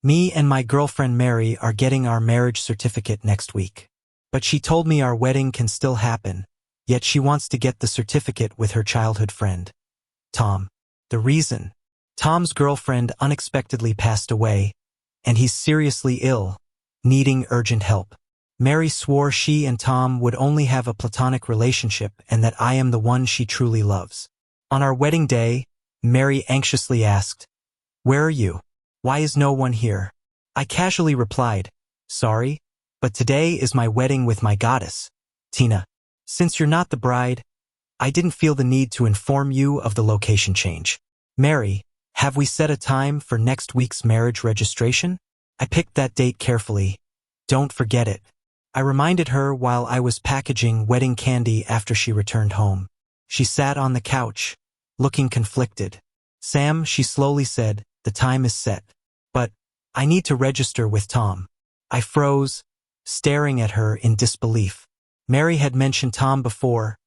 Me and my girlfriend Mary are getting our marriage certificate next week. But she told me our wedding can still happen, yet she wants to get the certificate with her childhood friend, Tom. The reason? Tom's girlfriend unexpectedly passed away, and he's seriously ill, needing urgent help. Mary swore she and Tom would only have a platonic relationship and that I am the one she truly loves. On our wedding day, Mary anxiously asked, "Where are you? Why is no one here?" I casually replied, "Sorry, but today is my wedding with my goddess, Tina. Since you're not the bride, I didn't feel the need to inform you of the location change." "Mary, have we set a time for next week's marriage registration?" I picked that date carefully. "Don't forget it." I reminded her while I was packaging wedding candy after she returned home. She sat on the couch, looking conflicted. "Sam," she slowly said, "the time is set. But I need to register with Tom." I froze, staring at her in disbelief. Mary had mentioned Tom before,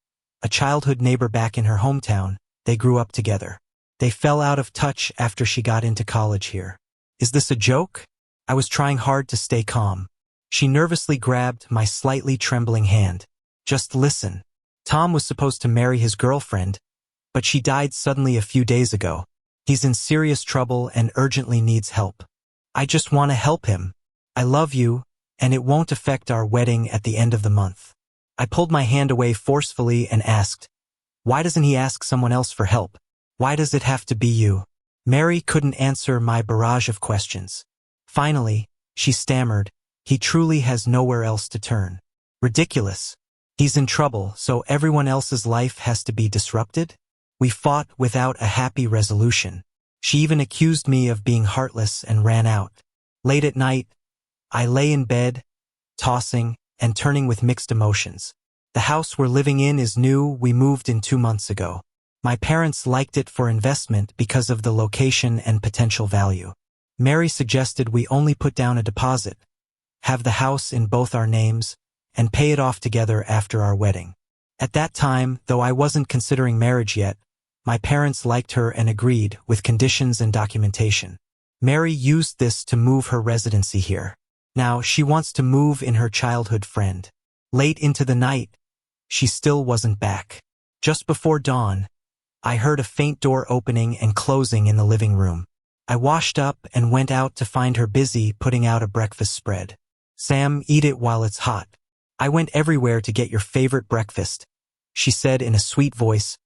a childhood neighbor back in her hometown. They grew up together. They fell out of touch after she got into college here. "Is this a joke?" I was trying hard to stay calm. She nervously grabbed my slightly trembling hand. "Just listen. Tom was supposed to marry his girlfriend, but she died suddenly a few days ago. He's in serious trouble and urgently needs help. I just want to help him. I love you, and it won't affect our wedding at the end of the month." I pulled my hand away forcefully and asked, "Why doesn't he ask someone else for help? Why does it have to be you?" Mary couldn't answer my barrage of questions. Finally, she stammered, "He truly has nowhere else to turn." "Ridiculous. He's in trouble, so everyone else's life has to be disrupted?" We fought without a happy resolution. She even accused me of being heartless and ran out. Late at night, I lay in bed, tossing and turning with mixed emotions. The house we're living in is new. We moved in 2 months ago. My parents liked it for investment because of the location and potential value. Mary suggested we only put down a deposit, have the house in both our names, and pay it off together after our wedding. At that time, though I wasn't considering marriage yet, my parents liked her and agreed with conditions and documentation. Mary used this to move her residency here. Now she wants to move in her childhood friend. Late into the night, she still wasn't back. Just before dawn, I heard a faint door opening and closing in the living room. I washed up and went out to find her busy putting out a breakfast spread. "Sam, eat it while it's hot. I went everywhere to get your favorite breakfast," she said in a sweet voice,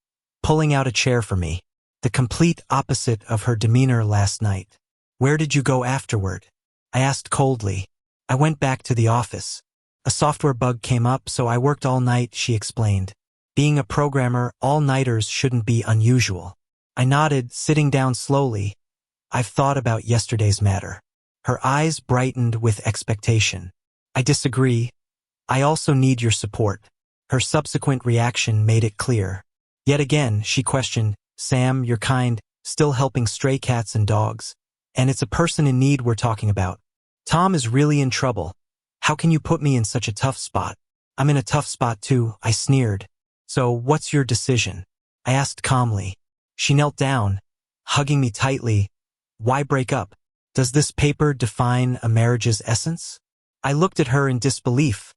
pulling out a chair for me. The complete opposite of her demeanor last night. "Where did you go afterward?" I asked coldly. "I went back to the office. A software bug came up, so I worked all night," she explained. Being a programmer, all-nighters shouldn't be unusual. I nodded, sitting down slowly. "I've thought about yesterday's matter." Her eyes brightened with expectation. "I disagree. I also need your support." Her subsequent reaction made it clear. Yet again, she questioned, "Sam, you're kind, still helping stray cats and dogs. And it's a person in need we're talking about. Tom is really in trouble. How can you put me in such a tough spot?" "I'm in a tough spot too," I sneered. "So what's your decision?" I asked calmly. She knelt down, hugging me tightly. "Why break up? Does this paper define a marriage's essence?" I looked at her in disbelief,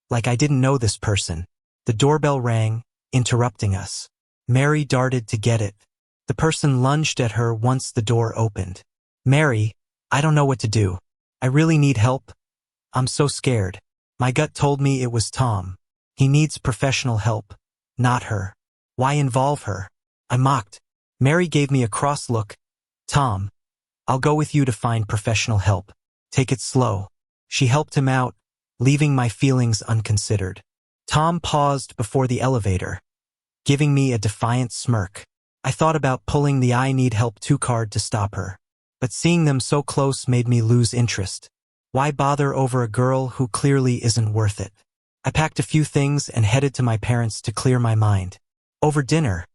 like I didn't know this person. The doorbell rang, interrupting us. Mary darted to get it. The person lunged at her once the door opened. "Mary, I don't know what to do. I really need help. I'm so scared." My gut told me it was Tom. He needs professional help, not her. Why involve her? I mocked. Mary gave me a cross look. "Tom, I'll go with you to find professional help. Take it slow." She helped him out, leaving my feelings unconsidered. Tom paused before the elevator, giving me a defiant smirk. I thought about pulling the "I need help too" card to stop her, but seeing them so close made me lose interest. Why bother over a girl who clearly isn't worth it? I packed a few things and headed to my parents to clear my mind. Over dinner,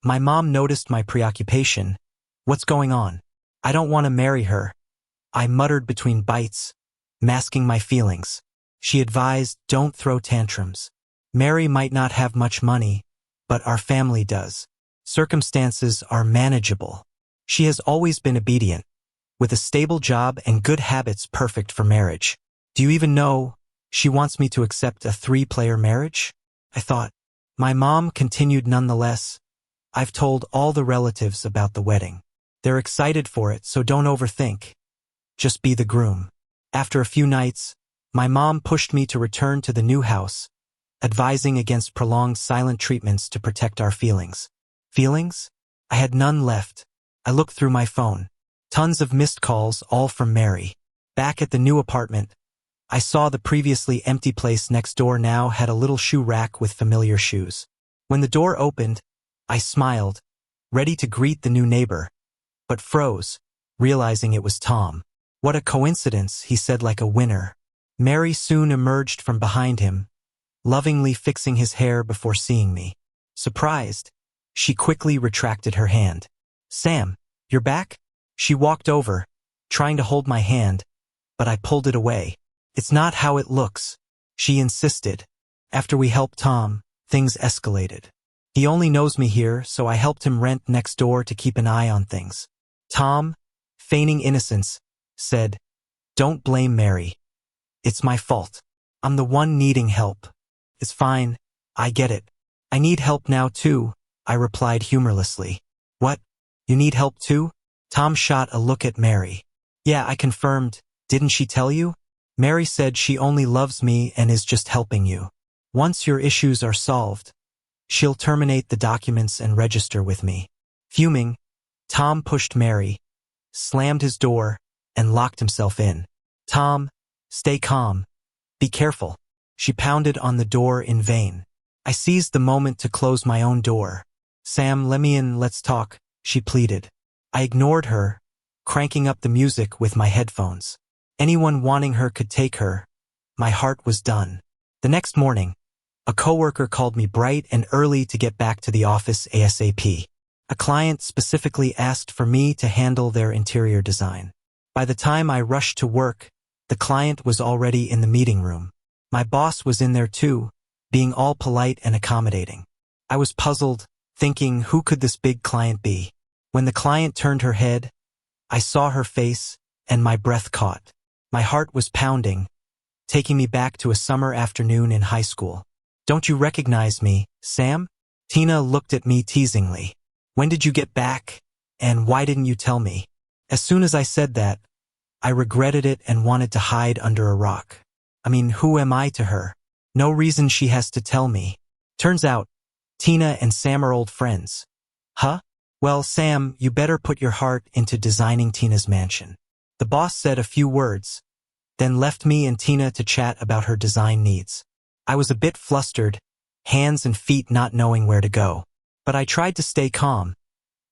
my mom noticed my preoccupation. "What's going on?" "I don't want to marry her," I muttered between bites, masking my feelings. She advised, "Don't throw tantrums. Mary might not have much money, but our family does. Circumstances are manageable." She has always been obedient. with a stable job and good habits perfect for marriage. Do you even know she wants me to accept a 3-player marriage? I thought. My mom continued nonetheless. I've told all the relatives about the wedding. They're excited for it, so don't overthink. Just be the groom. After a few nights, my mom pushed me to return to the new house, advising against prolonged silent treatments to protect our feelings. Feelings? I had none left. I looked through my phone. Tons of missed calls, all from Mary. Back at the new apartment, I saw the previously empty place next door now had a little shoe rack with familiar shoes. When the door opened, I smiled, ready to greet the new neighbor, but froze, realizing it was Tom. What a coincidence, he said like a winner. Mary soon emerged from behind him, lovingly fixing his hair before seeing me. Surprised, she quickly retracted her hand. Sam, you're back? She walked over, trying to hold my hand, but I pulled it away. It's not how it looks, she insisted. After we helped Tom, things escalated. He only knows me here, so I helped him rent next door to keep an eye on things. Tom, feigning innocence, said, Don't blame Mary. It's my fault. I'm the one needing help. It's fine, I get it. I need help now too, I replied humorlessly. What? You need help too? Tom shot a look at Mary. Yeah, I confirmed. Didn't she tell you? Mary said she only loves me and is just helping you. Once your issues are solved, she'll terminate the documents and register with me. Fuming, Tom pushed Mary, slammed his door, and locked himself in. Tom, stay calm. Be careful. She pounded on the door in vain. I seized the moment to close my own door. Sam, let me in, let's talk, she pleaded. I ignored her, cranking up the music with my headphones. Anyone wanting her could take her. My heart was done. The next morning, a coworker called me bright and early to get back to the office ASAP. A client specifically asked for me to handle their interior design. By the time I rushed to work, the client was already in the meeting room. My boss was in there too, being all polite and accommodating. I was puzzled, thinking, who could this big client be? When the client turned her head, I saw her face, and my breath caught. My heart was pounding, taking me back to a summer afternoon in high school. Don't you recognize me, Sam? Tina looked at me teasingly. When did you get back, and why didn't you tell me? As soon as I said that, I regretted it and wanted to hide under a rock. I mean, who am I to her? No reason she has to tell me. Turns out, Tina and Sam are old friends. Huh? Well, Sam, you better put your heart into designing Tina's mansion. The boss said a few words, then left me and Tina to chat about her design needs. I was a bit flustered, hands and feet not knowing where to go. But I tried to stay calm,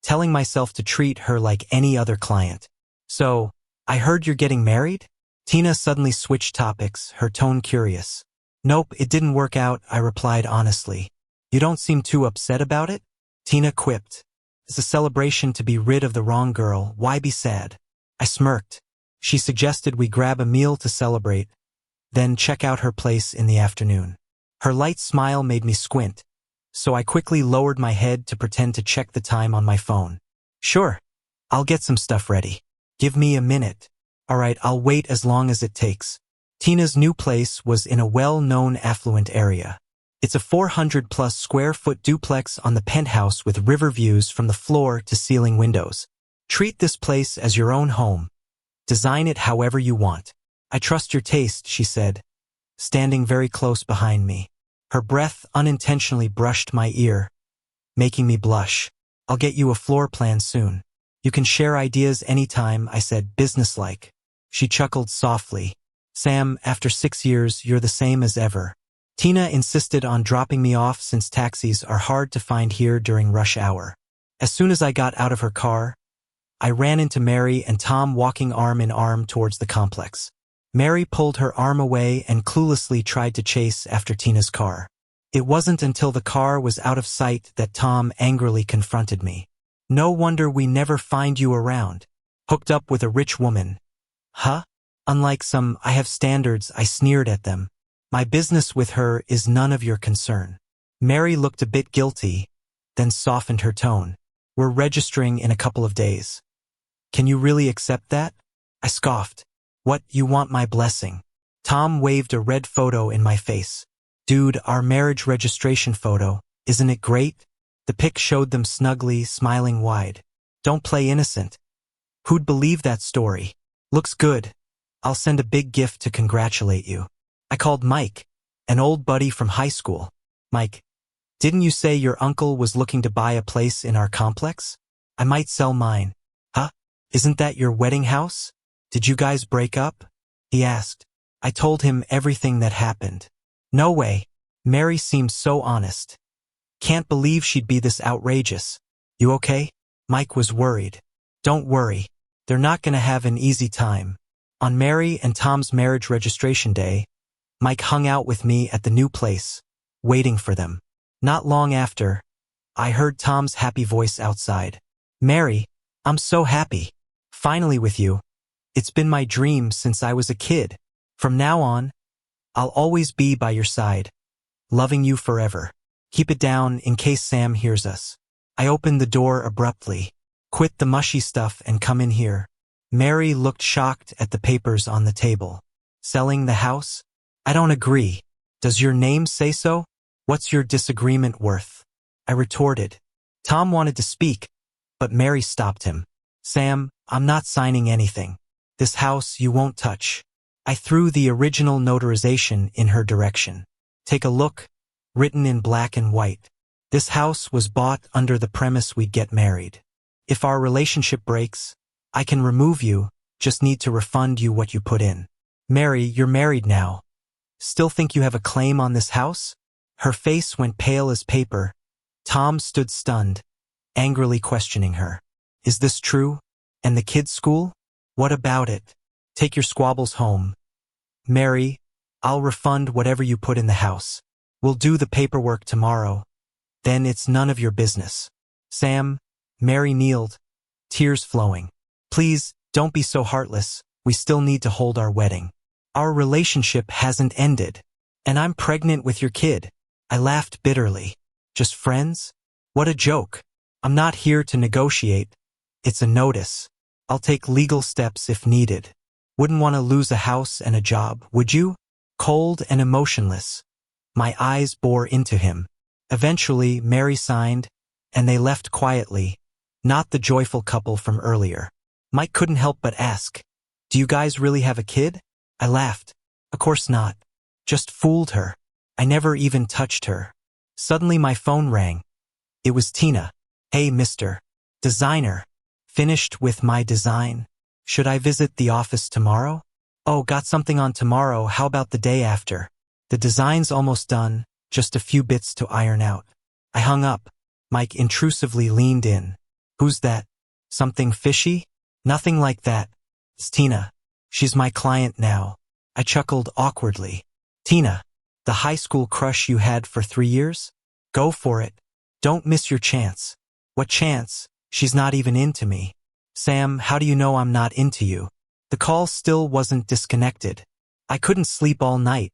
telling myself to treat her like any other client. So, I heard you're getting married? Tina suddenly switched topics, her tone curious. Nope, it didn't work out, I replied honestly. You don't seem too upset about it? Tina quipped. It's a celebration to be rid of the wrong girl, why be sad? I smirked. She suggested we grab a meal to celebrate, then check out her place in the afternoon. Her light smile made me squint, so I quickly lowered my head to pretend to check the time on my phone. Sure, I'll get some stuff ready. Give me a minute. All right, I'll wait as long as it takes. Tina's new place was in a well-known affluent area. It's a 400-plus square foot duplex on the penthouse with river views from the floor to ceiling windows. Treat this place as your own home. Design it however you want. I trust your taste, she said, standing very close behind me. Her breath unintentionally brushed my ear, making me blush. I'll get you a floor plan soon. You can share ideas anytime, I said, businesslike. She chuckled softly. Sam, after 6 years, you're the same as ever. Tina insisted on dropping me off since taxis are hard to find here during rush hour. As soon as I got out of her car, I ran into Mary and Tom walking arm in arm towards the complex. Mary pulled her arm away and cluelessly tried to chase after Tina's car. It wasn't until the car was out of sight that Tom angrily confronted me. No wonder we never find you around. Hooked up with a rich woman. Huh? Unlike some, I have standards, I sneered at them. My business with her is none of your concern. Mary looked a bit guilty, then softened her tone. We're registering in a couple of days. Can you really accept that? I scoffed. What, you want my blessing? Tom waved a red photo in my face. Dude, our marriage registration photo, isn't it great? The pic showed them snugly, smiling wide. Don't play innocent. Who'd believe that story? Looks good. I'll send a big gift to congratulate you. I called Mike, an old buddy from high school. Mike, didn't you say your uncle was looking to buy a place in our complex? I might sell mine. Huh? Isn't that your wedding house? Did you guys break up? He asked. I told him everything that happened. No way. Mary seemed so honest. Can't believe she'd be this outrageous. You okay? Mike was worried. Don't worry. They're not gonna have an easy time. On Mary and Tom's marriage registration day, Mike hung out with me at the new place, waiting for them. Not long after, I heard Tom's happy voice outside. Mary, I'm so happy. Finally with you. It's been my dream since I was a kid. From now on, I'll always be by your side, loving you forever. Keep it down in case Sam hears us. I opened the door abruptly. Quit the mushy stuff and come in here. Mary looked shocked at the papers on the table. Selling the house? I don't agree. Does your name say so? What's your disagreement worth? I retorted. Tom wanted to speak, but Mary stopped him. Sam, I'm not signing anything. This house you won't touch. I threw the original notarization in her direction. Take a look, written in black and white. This house was bought under the premise we'd get married. If our relationship breaks, I can remove you, just need to refund you what you put in. Mary, you're married now. Still think you have a claim on this house? Her face went pale as paper. Tom stood stunned, angrily questioning her. Is this true? And the kids' school? What about it? Take your squabbles home. Mary, I'll refund whatever you put in the house. We'll do the paperwork tomorrow. Then it's none of your business. Sam, Mary kneeled, tears flowing. Please, don't be so heartless. We still need to hold our wedding. Our relationship hasn't ended. And I'm pregnant with your kid. I laughed bitterly. Just friends? What a joke. I'm not here to negotiate. It's a notice. I'll take legal steps if needed. Wouldn't want to lose a house and a job, would you? Cold and emotionless. My eyes bore into him. Eventually, Mary signed, and they left quietly, not the joyful couple from earlier. Mike couldn't help but ask, do you guys really have a kid? I laughed. Of course not. Just fooled her. I never even touched her. Suddenly my phone rang. It was Tina. Hey, Mr. Designer. Finished with my design? Should I visit the office tomorrow? Oh, got something on tomorrow, how about the day after? The design's almost done, just a few bits to iron out. I hung up. Mike intrusively leaned in. Who's that? Something fishy? Nothing like that. It's Tina. She's my client now. I chuckled awkwardly. Tina, the high school crush you had for 3 years? Go for it. Don't miss your chance. What chance? She's not even into me. Sam, how do you know I'm not into you? The call still wasn't disconnected. I couldn't sleep all night,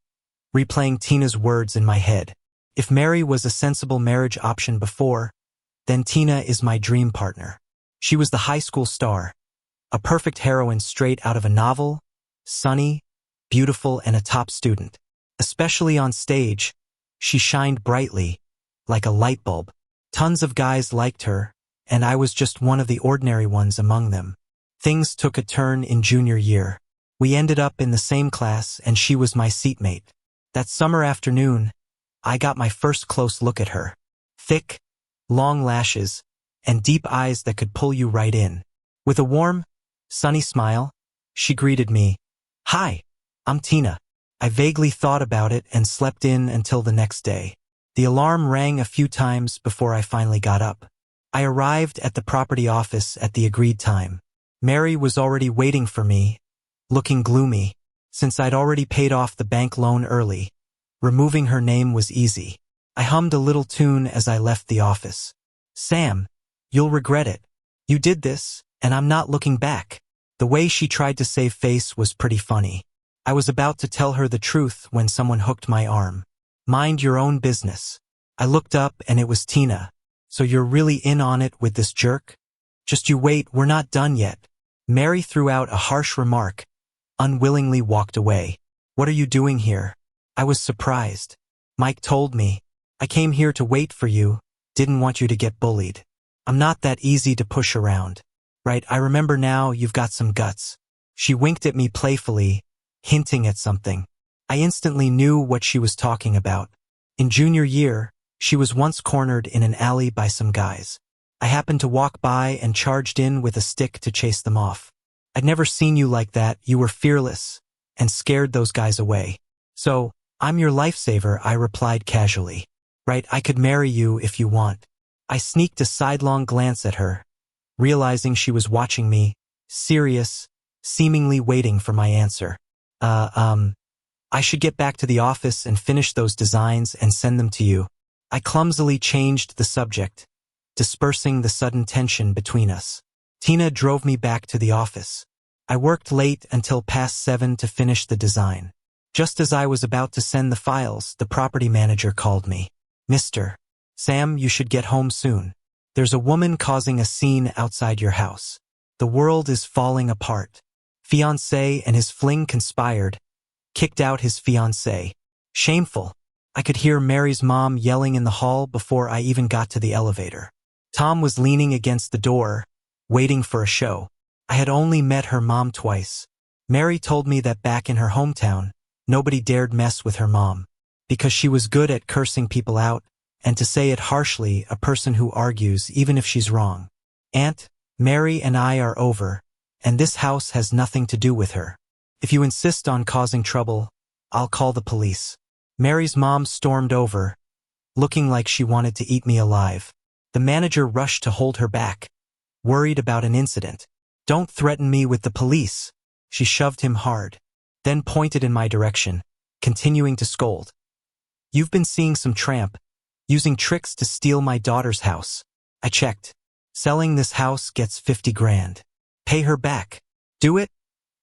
replaying Tina's words in my head. If Mary was a sensible marriage option before, then Tina is my dream partner. She was the high school star, a perfect heroine straight out of a novel, sunny, beautiful, and a top student. Especially on stage, she shined brightly, like a light bulb. Tons of guys liked her, and I was just one of the ordinary ones among them. Things took a turn in junior year. We ended up in the same class, and she was my seatmate. That summer afternoon, I got my first close look at her. Thick, long lashes, and deep eyes that could pull you right in. With a warm, sunny smile, she greeted me. Hi, I'm Tina. I vaguely thought about it and slept in until the next day. The alarm rang a few times before I finally got up. I arrived at the property office at the agreed time. Mary was already waiting for me, looking gloomy. Since I'd already paid off the bank loan early, removing her name was easy. I hummed a little tune as I left the office. Sam, you'll regret it. You did this, and I'm not looking back. The way she tried to save face was pretty funny. I was about to tell her the truth when someone hooked my arm. Mind your own business. I looked up and it was Tina. So you're really in on it with this jerk? Just you wait, we're not done yet. Mary threw out a harsh remark, unwillingly walked away. What are you doing here? I was surprised. Mike told me. I came here to wait for you, didn't want you to get bullied. I'm not that easy to push around. Right, I remember now, you've got some guts. She winked at me playfully, hinting at something. I instantly knew what she was talking about. In junior year, she was once cornered in an alley by some guys. I happened to walk by and charged in with a stick to chase them off. I'd never seen you like that, you were fearless, and scared those guys away. So, I'm your lifesaver, I replied casually. Right, I could marry you if you want. I sneaked a sidelong glance at her, realizing she was watching me, serious, seemingly waiting for my answer. I should get back to the office and finish those designs and send them to you. I clumsily changed the subject, dispersing the sudden tension between us. Tina drove me back to the office. I worked late until past 7 to finish the design. Just as I was about to send the files, the property manager called me. Mr. Sam, you should get home soon. There's a woman causing a scene outside your house. The world is falling apart. Fiancé and his fling conspired, kicked out his fiancée. Shameful. I could hear Mary's mom yelling in the hall before I even got to the elevator. Tom was leaning against the door, waiting for a show. I had only met her mom twice. Mary told me that back in her hometown, nobody dared mess with her mom, because she was good at cursing people out, and to say it harshly, a person who argues even if she's wrong. Aunt, Mary and I are over, and this house has nothing to do with her. If you insist on causing trouble, I'll call the police. Mary's mom stormed over, looking like she wanted to eat me alive. The manager rushed to hold her back, worried about an incident. Don't threaten me with the police. She shoved him hard, then pointed in my direction, continuing to scold. You've been seeing some tramp, using tricks to steal my daughter's house. I checked. Selling this house gets 50 grand. Pay her back. Do it,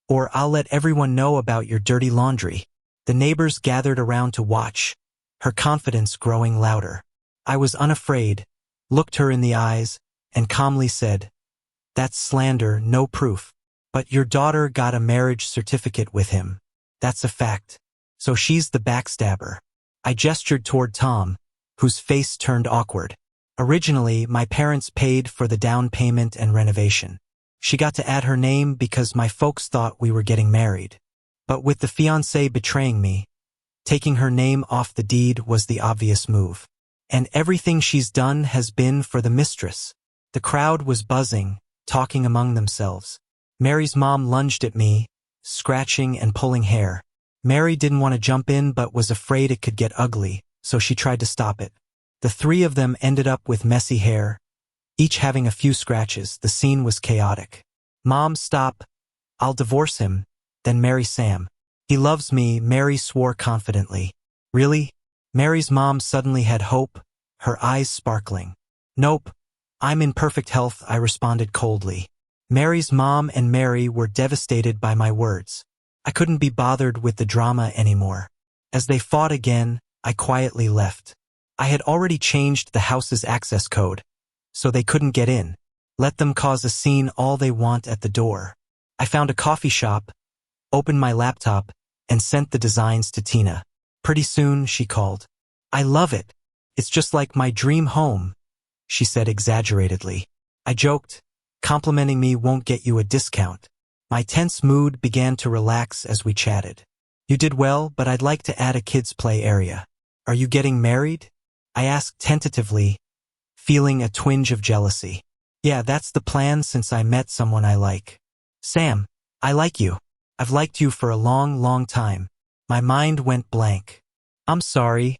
or I'll let everyone know about your dirty laundry. The neighbors gathered around to watch, her confidence growing louder. I was unafraid, looked her in the eyes, and calmly said, That's slander, no proof. But your daughter got a marriage certificate with him. That's a fact. So she's the backstabber. I gestured toward Tom, whose face turned awkward. Originally, my parents paid for the down payment and renovation. She got to add her name because my folks thought we were getting married. But with the fiancé betraying me, taking her name off the deed was the obvious move. And everything she's done has been for the mistress. The crowd was buzzing, talking among themselves. Mary's mom lunged at me, scratching and pulling hair. Mary didn't want to jump in but was afraid it could get ugly, so she tried to stop it. The three of them ended up with messy hair, each having a few scratches. The scene was chaotic. Mom, stop. I'll divorce him, then marry Sam. He loves me, Mary swore confidently. Really? Mary's mom suddenly had hope, her eyes sparkling. Nope. I'm in perfect health, I responded coldly. Mary's mom and Mary were devastated by my words. I couldn't be bothered with the drama anymore. As they fought again, I quietly left. I had already changed the house's access code, so they couldn't get in. Let them cause a scene all they want at the door. I found a coffee shop, opened my laptop, and sent the designs to Tina. Pretty soon, she called. I love it. It's just like my dream home, she said exaggeratedly. I joked, complimenting me won't get you a discount. My tense mood began to relax as we chatted. You did well, but I'd like to add a kids' play area. Are you getting married? I asked tentatively, feeling a twinge of jealousy. Yeah, that's the plan since I met someone I like. Sam, I like you. I've liked you for a long, long time. My mind went blank. I'm sorry.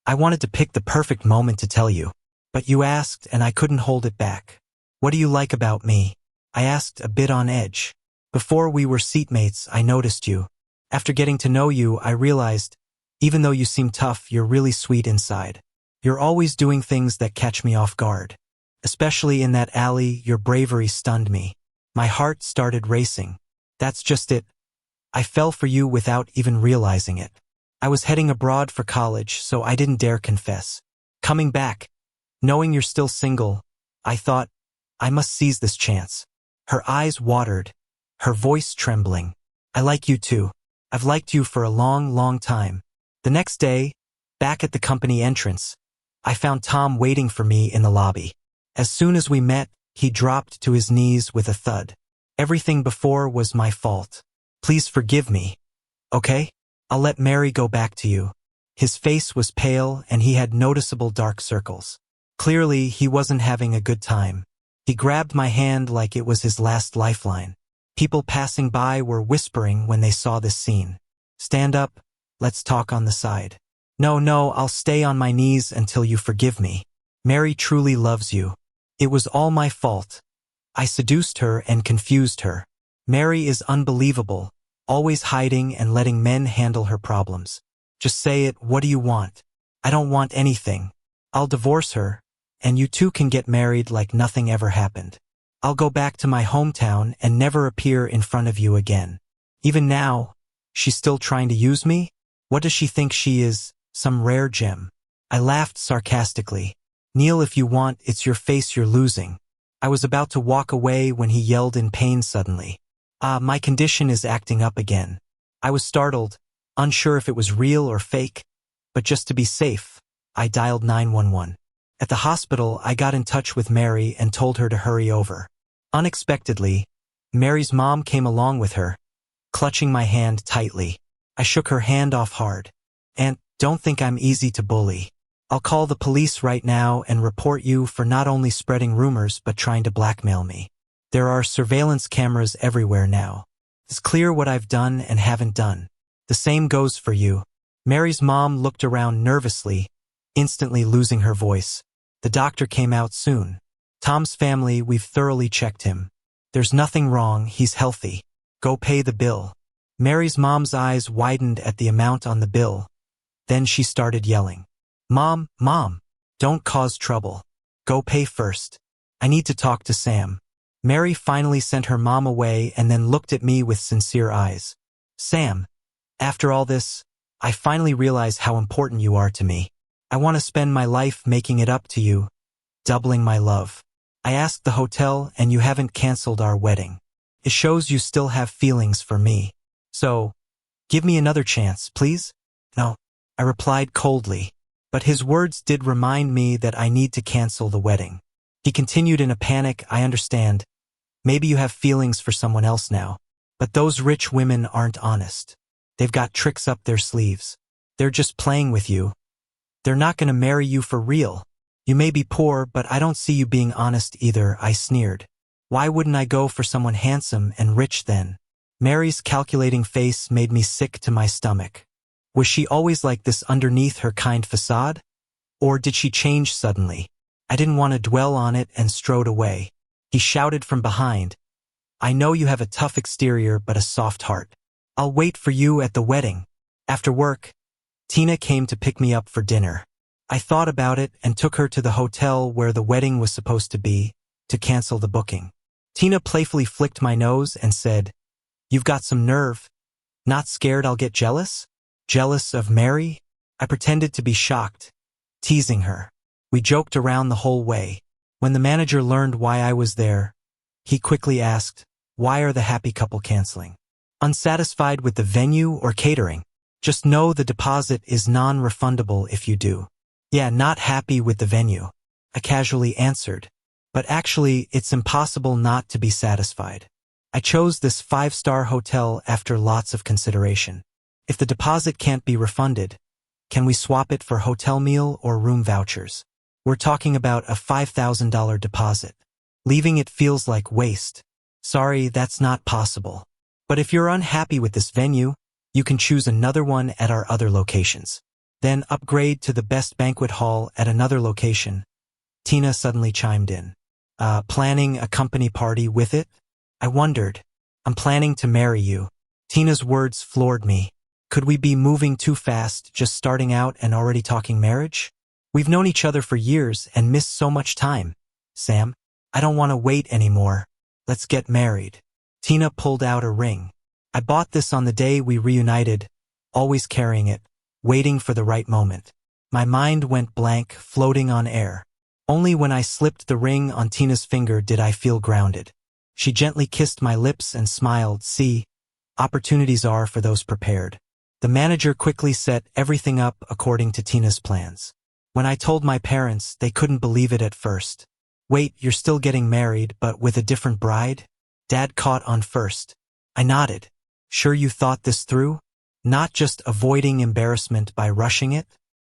I wanted to pick the perfect moment to tell you. But you asked and I couldn't hold it back. What do you like about me? I asked, a bit on edge. Before we were seatmates, I noticed you. After getting to know you, I realized, even though you seem tough, you're really sweet inside. You're always doing things that catch me off guard. Especially in that alley, your bravery stunned me. My heart started racing. That's just it. I fell for you without even realizing it. I was heading abroad for college, so I didn't dare confess. Coming back, knowing you're still single, I thought, I must seize this chance. Her eyes watered, her voice trembling. I like you too. I've liked you for a long, long time. The next day, back at the company entrance, I found Tom waiting for me in the lobby. As soon as we met, he dropped to his knees with a thud. Everything before was my fault. Please forgive me. Okay? I'll let Mary go back to you. His face was pale and he had noticeable dark circles. Clearly, he wasn't having a good time. He grabbed my hand like it was his last lifeline. People passing by were whispering when they saw this scene. Stand up, let's talk on the side. No, I'll stay on my knees until you forgive me. Mary truly loves you. It was all my fault. I seduced her and confused her. Mary is unbelievable, always hiding and letting men handle her problems. Just say it, what do you want? I don't want anything. I'll divorce her, and you two can get married like nothing ever happened. I'll go back to my hometown and never appear in front of you again. Even now, she's still trying to use me? What does she think she is, some rare gem? I laughed sarcastically. Kneel if you want, it's your face you're losing. I was about to walk away when he yelled in pain suddenly. My condition is acting up again. I was startled, unsure if it was real or fake, but just to be safe, I dialed 911. At the hospital, I got in touch with Mary and told her to hurry over. Unexpectedly, Mary's mom came along with her, clutching my hand tightly. I shook her hand off hard. Aunt, don't think I'm easy to bully. I'll call the police right now and report you for not only spreading rumors but trying to blackmail me. There are surveillance cameras everywhere now. It's clear what I've done and haven't done. The same goes for you. Mary's mom looked around nervously, instantly losing her voice. The doctor came out soon. Tom's family, we've thoroughly checked him. There's nothing wrong, he's healthy. Go pay the bill. Mary's mom's eyes widened at the amount on the bill. Then she started yelling. Mom, don't cause trouble. Go pay first. I need to talk to Sam. Mary finally sent her mom away and then looked at me with sincere eyes. Sam, after all this, I finally realize how important you are to me. I want to spend my life making it up to you, doubling my love. I asked the hotel and you haven't canceled our wedding. It shows you still have feelings for me. So, give me another chance, please? No, I replied coldly. But his words did remind me that I need to cancel the wedding. He continued in a panic, I understand. Maybe you have feelings for someone else now. But those rich women aren't honest. They've got tricks up their sleeves. They're just playing with you. They're not going to marry you for real. You may be poor, but I don't see you being honest either, I sneered. Why wouldn't I go for someone handsome and rich then? Mary's calculating face made me sick to my stomach. Was she always like this underneath her kind facade? Or did she change suddenly? I didn't want to dwell on it and strode away. He shouted from behind. I know you have a tough exterior but a soft heart. I'll wait for you at the wedding. After work, Tina came to pick me up for dinner. I thought about it and took her to the hotel where the wedding was supposed to be, to cancel the booking. Tina playfully flicked my nose and said, You've got some nerve. Not scared I'll get jealous? Jealous of Mary? I pretended to be shocked, teasing her. We joked around the whole way. When the manager learned why I was there, he quickly asked, Why are the happy couple canceling? Unsatisfied with the venue or catering? Just know the deposit is non-refundable if you do. Yeah, not happy with the venue, I casually answered. But actually, it's impossible not to be satisfied. I chose this 5-star hotel after lots of consideration. If the deposit can't be refunded, can we swap it for hotel meal or room vouchers? We're talking about a $5,000 deposit. Leaving it feels like waste. Sorry, that's not possible. But if you're unhappy with this venue, you can choose another one at our other locations. Then upgrade to the best banquet hall at another location. Tina suddenly chimed in. Planning a company party with it? I wondered. I'm planning to marry you. Tina's words floored me. Could we be moving too fast, just starting out and already talking marriage? We've known each other for years and missed so much time. Sam, I don't want to wait anymore. Let's get married. Tina pulled out a ring. I bought this on the day we reunited, always carrying it, waiting for the right moment. My mind went blank, floating on air. Only when I slipped the ring on Tina's finger did I feel grounded. She gently kissed my lips and smiled. See, opportunities are for those prepared. The manager quickly set everything up according to Tina's plans. When I told my parents, they couldn't believe it at first. Wait, you're still getting married, but with a different bride? Dad caught on first. I nodded. Sure you thought this through? Not just avoiding embarrassment by rushing it?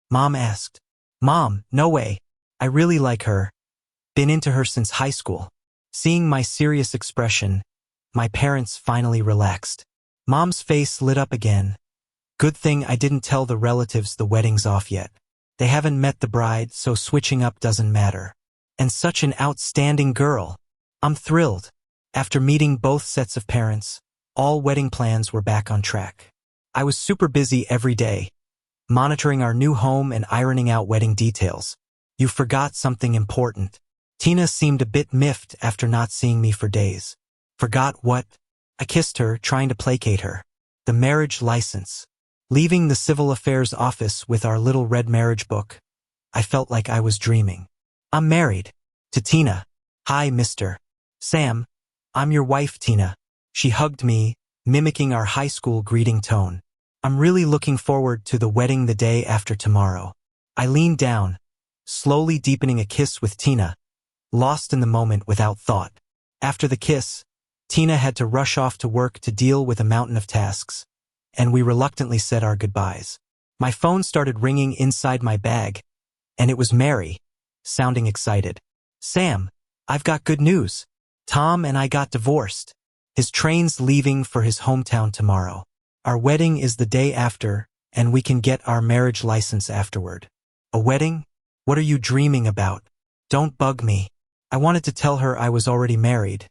Mom asked. Mom, no way. I really like her. Been into her since high school. Seeing my serious expression, my parents finally relaxed. Mom's face lit up again. Good thing I didn't tell the relatives the wedding's off yet. They haven't met the bride, so switching up doesn't matter. And such an outstanding girl. I'm thrilled. After meeting both sets of parents, all wedding plans were back on track. I was super busy every day, monitoring our new home and ironing out wedding details. You forgot something important. Tina seemed a bit miffed after not seeing me for days. Forgot what? I kissed her, trying to placate her. The marriage license. Leaving the civil affairs office with our little red marriage book, I felt like I was dreaming. I'm married. To Tina. Hi, Mr. Sam. I'm your wife, Tina. She hugged me, mimicking our high school greeting tone. I'm really looking forward to the wedding the day after tomorrow. I leaned down, slowly deepening a kiss with Tina, lost in the moment without thought. After the kiss, Tina had to rush off to work to deal with a mountain of tasks, and we reluctantly said our goodbyes. My phone started ringing inside my bag, and it was Mary, sounding excited. Sam, I've got good news. Tom and I got divorced. His train's leaving for his hometown tomorrow. Our wedding is the day after, and we can get our marriage license afterward. A wedding? What are you dreaming about? Don't bug me. I wanted to tell her I was already married,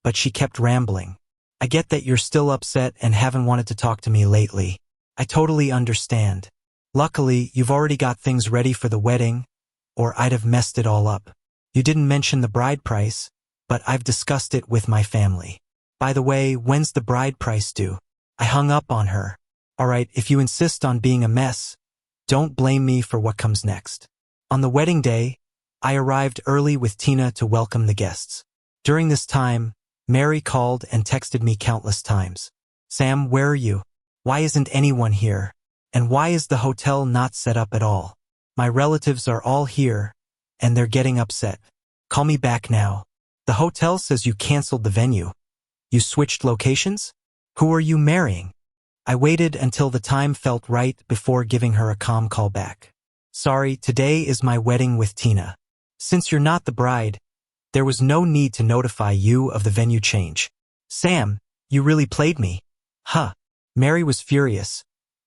but she kept rambling. I get that you're still upset and haven't wanted to talk to me lately. I totally understand. Luckily, you've already got things ready for the wedding, or I'd have messed it all up. You didn't mention the bride price, but I've discussed it with my family. By the way, when's the bride price due? I hung up on her. All right, if you insist on being a mess, don't blame me for what comes next. On the wedding day, I arrived early with Tina to welcome the guests. During this time, Mary called and texted me countless times. Sam, where are you? Why isn't anyone here? And why is the hotel not set up at all? My relatives are all here, and they're getting upset. Call me back now. The hotel says you canceled the venue. You switched locations? Who are you marrying? I waited until the time felt right before giving her a calm call back. Sorry, today is my wedding with Tina. Since you're not the bride, there was no need to notify you of the venue change. Sam, you really played me. Huh. Mary was furious,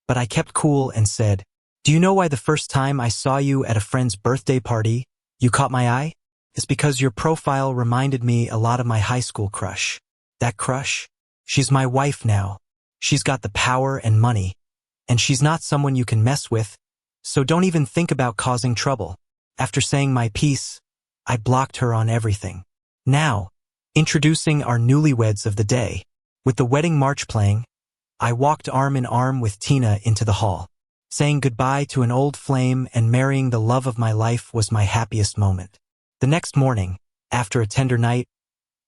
but I kept cool and said, do you know why the first time I saw you at a friend's birthday party, you caught my eye? It's because your profile reminded me a lot of my high school crush. That crush? She's my wife now. She's got the power and money, and she's not someone you can mess with, so don't even think about causing trouble. After saying my piece, I blocked her on everything. Now, introducing our newlyweds of the day. With the wedding march playing, I walked arm in arm with Tina into the hall. Saying goodbye to an old flame and marrying the love of my life was my happiest moment. The next morning, after a tender night,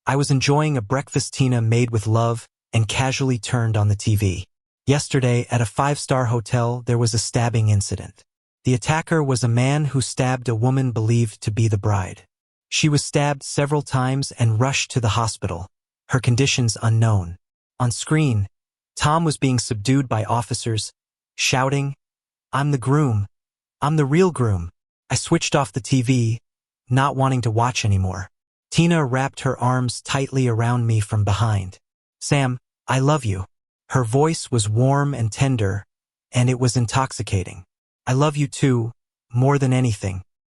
I was enjoying a breakfast Tina made with love and casually turned on the TV. Yesterday, at a 5-star hotel, there was a stabbing incident. The attacker was a man who stabbed a woman believed to be the bride. She was stabbed several times and rushed to the hospital, her conditions unknown. On screen, Tom was being subdued by officers, shouting, I'm the groom. I'm the real groom. I switched off the TV, not wanting to watch anymore. Tina wrapped her arms tightly around me from behind. Sam, I love you. Her voice was warm and tender, and it was intoxicating. I love you too, more than anything.